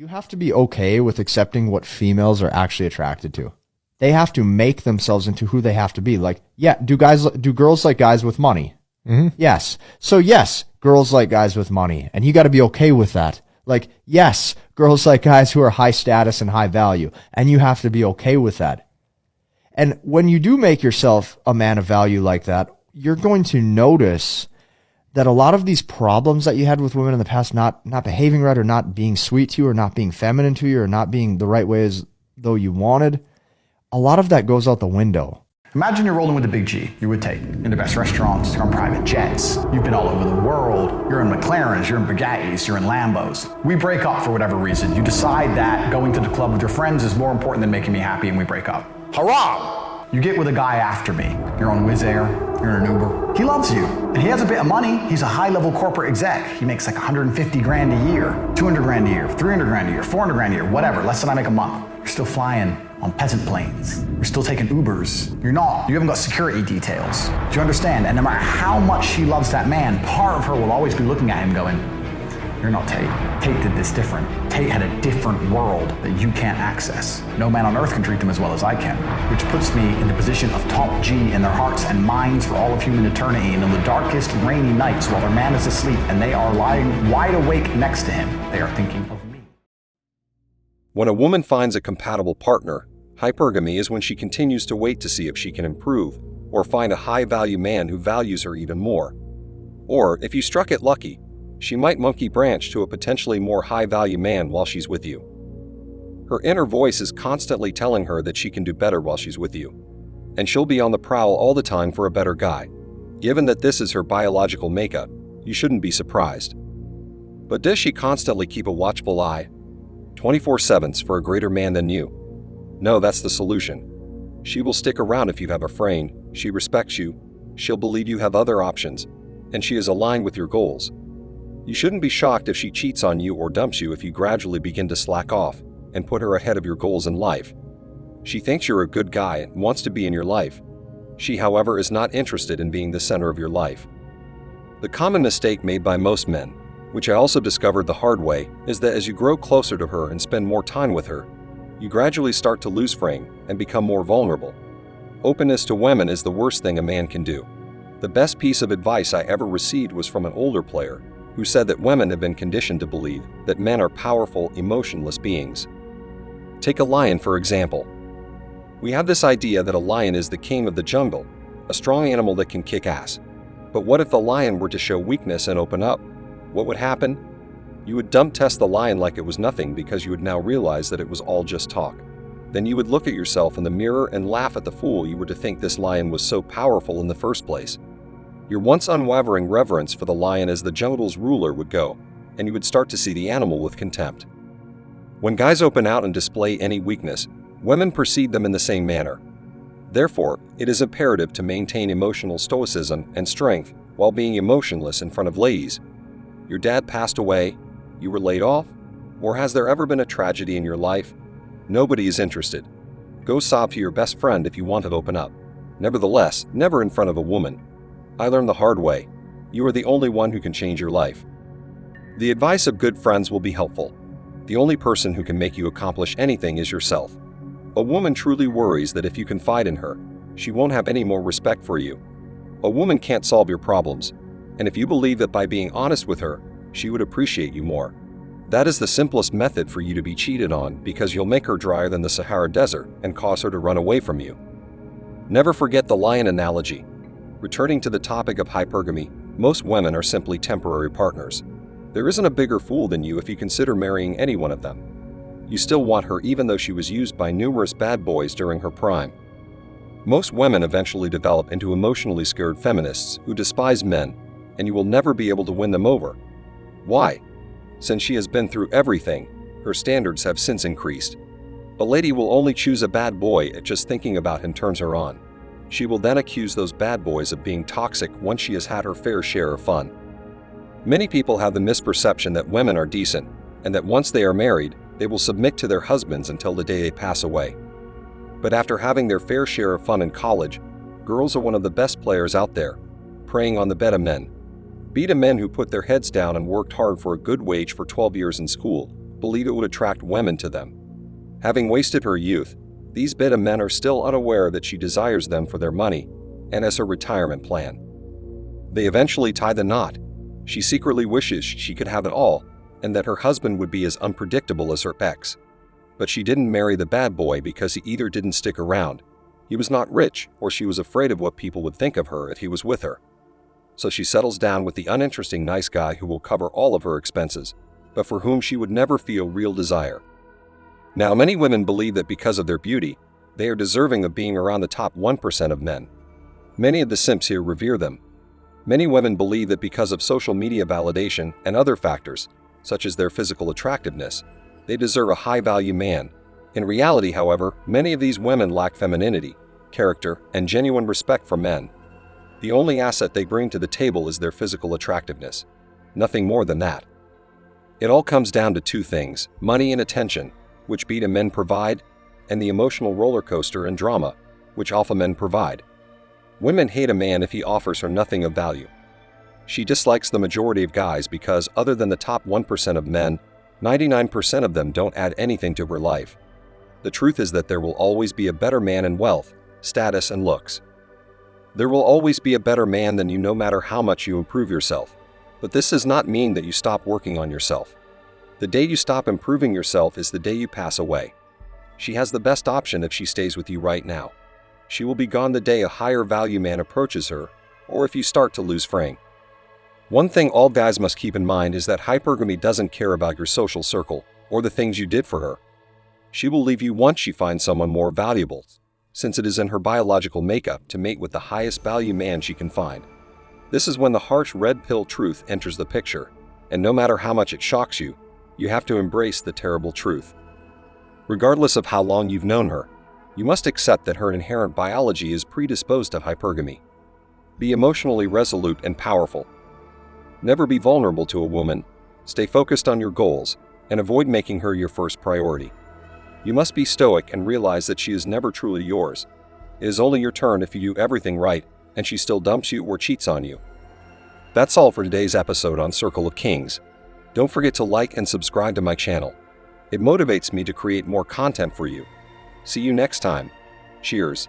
You have to be okay with accepting what females are actually attracted to. They have to make themselves into who they have to be. Like, yeah, do girls like guys with money? Mm-hmm. Yes. So yes, girls like guys with money, and you got to be okay with that. Like, yes, girls like guys who are high status and high value, and you have to be okay with that. And when you do make yourself a man of value like that, you're going to notice that a lot of these problems that you had with women in the past, not behaving right, or not being sweet to you, or not being feminine to you, or not being the right way as though you wanted, a lot of that goes out the window. Imagine you're rolling with a big G. You're with Tate. In the best restaurants, you're on private jets. You've been all over the world. You're in McLarens, you're in Bugattis, you're in Lambos. We break up for whatever reason. You decide that going to the club with your friends is more important than making me happy, and we break up. Haram! You get with a guy after me. You're on Wizz Air, you're in an Uber. He loves you, and he has a bit of money. He's a high-level corporate exec. He makes like 150 grand a year, 200 grand a year, 300 grand a year, 400 grand a year, whatever, less than I make a month. You're still flying on peasant planes. You're still taking Ubers. You haven't got security details. Do you understand? And no matter how much she loves that man, part of her will always be looking at him going, you're not Tate. Tate did this different. Tate had a different world that you can't access. No man on earth can treat them as well as I can, which puts me in the position of top G in their hearts and minds for all of human eternity. And on the darkest rainy nights while their man is asleep and they are lying wide awake next to him, they are thinking of me. When a woman finds a compatible partner, hypergamy is when she continues to wait to see if she can improve or find a high-value man who values her even more. Or, if you struck it lucky, she might monkey branch to a potentially more high-value man while she's with you. Her inner voice is constantly telling her that she can do better while she's with you, and she'll be on the prowl all the time for a better guy. Given that this is her biological makeup, you shouldn't be surprised. But does she constantly keep a watchful eye, 24/7 for a greater man than you? No, that's the solution. She will stick around if you have a frame, she respects you, she'll believe you have other options, and she is aligned with your goals. You shouldn't be shocked if she cheats on you or dumps you if you gradually begin to slack off and put her ahead of your goals in life. She thinks you're a good guy and wants to be in your life. She, however, is not interested in being the center of your life. The common mistake made by most men, which I also discovered the hard way, is that as you grow closer to her and spend more time with her, you gradually start to lose frame and become more vulnerable. Openness to women is the worst thing a man can do. The best piece of advice I ever received was from an older player who said that women have been conditioned to believe that men are powerful, emotionless beings. Take a lion, for example. We have this idea that a lion is the king of the jungle, a strong animal that can kick ass. But what if the lion were to show weakness and open up? What would happen? You would dump test the lion like it was nothing because you would now realize that it was all just talk. Then you would look at yourself in the mirror and laugh at the fool you were to think this lion was so powerful in the first place. Your once unwavering reverence for the lion as the jungle's ruler would go, and you would start to see the animal with contempt. When guys open out and display any weakness, women perceive them in the same manner. Therefore, it is imperative to maintain emotional stoicism and strength while being emotionless in front of ladies. Your dad passed away, you were laid off, or has there ever been a tragedy in your life? Nobody is interested. Go sob to your best friend if you want to open up. Nevertheless, never in front of a woman. I learned the hard way. You are the only one who can change your life. The advice of good friends will be helpful. The only person who can make you accomplish anything is yourself. A woman truly worries that if you confide in her, she won't have any more respect for you. A woman can't solve your problems, and if you believe that by being honest with her, she would appreciate you more, that is the simplest method for you to be cheated on because you'll make her drier than the Sahara Desert and cause her to run away from you. Never forget the lion analogy. Returning to the topic of hypergamy, most women are simply temporary partners. There isn't a bigger fool than you if you consider marrying any one of them. You still want her even though she was used by numerous bad boys during her prime. Most women eventually develop into emotionally scared feminists who despise men, and you will never be able to win them over. Why? Since she has been through everything, her standards have since increased. A lady will only choose a bad boy if just thinking about him turns her on. She will then accuse those bad boys of being toxic once she has had her fair share of fun. Many people have the misperception that women are decent, and that once they are married, they will submit to their husbands until the day they pass away. But after having their fair share of fun in college, girls are one of the best players out there, preying on the beta men. Beta men who put their heads down and worked hard for a good wage for 12 years in school believe it would attract women to them. Having wasted her youth, these beta men are still unaware that she desires them for their money and as her retirement plan. They eventually tie the knot. She secretly wishes she could have it all and that her husband would be as unpredictable as her ex. But she didn't marry the bad boy because he either didn't stick around, he was not rich, or she was afraid of what people would think of her if he was with her. So she settles down with the uninteresting nice guy who will cover all of her expenses, but for whom she would never feel real desire. Now, many women believe that because of their beauty, they are deserving of being around the top 1% of men. Many of the simps here revere them. Many women believe that because of social media validation and other factors, such as their physical attractiveness, they deserve a high-value man. In reality, however, many of these women lack femininity, character, and genuine respect for men. The only asset they bring to the table is their physical attractiveness. Nothing more than that. It all comes down to two things: money and attention, which beta men provide, and the emotional roller coaster and drama, which alpha men provide. Women hate a man if he offers her nothing of value. She dislikes the majority of guys because, other than the top 1% of men, 99% of them don't add anything to her life. The truth is that there will always be a better man in wealth, status, and looks. There will always be a better man than you no matter how much you improve yourself. But this does not mean that you stop working on yourself. The day you stop improving yourself is the day you pass away. She has the best option if she stays with you right now. She will be gone the day a higher value man approaches her, or if you start to lose frame. One thing all guys must keep in mind is that hypergamy doesn't care about your social circle or the things you did for her. She will leave you once she finds someone more valuable, since it is in her biological makeup to mate with the highest value man she can find. This is when the harsh red pill truth enters the picture, and no matter how much it shocks you, you have to embrace the terrible truth. Regardless of how long you've known her, you must accept that her inherent biology is predisposed to hypergamy. Be emotionally resolute and powerful. Never be vulnerable to a woman. Stay focused on your goals, and avoid making her your first priority. You must be stoic and realize that she is never truly yours. It is only your turn if you do everything right and she still dumps you or cheats on you. That's all for today's episode on Circle of Kings. Don't forget to like and subscribe to my channel. It motivates me to create more content for you. See you next time. Cheers.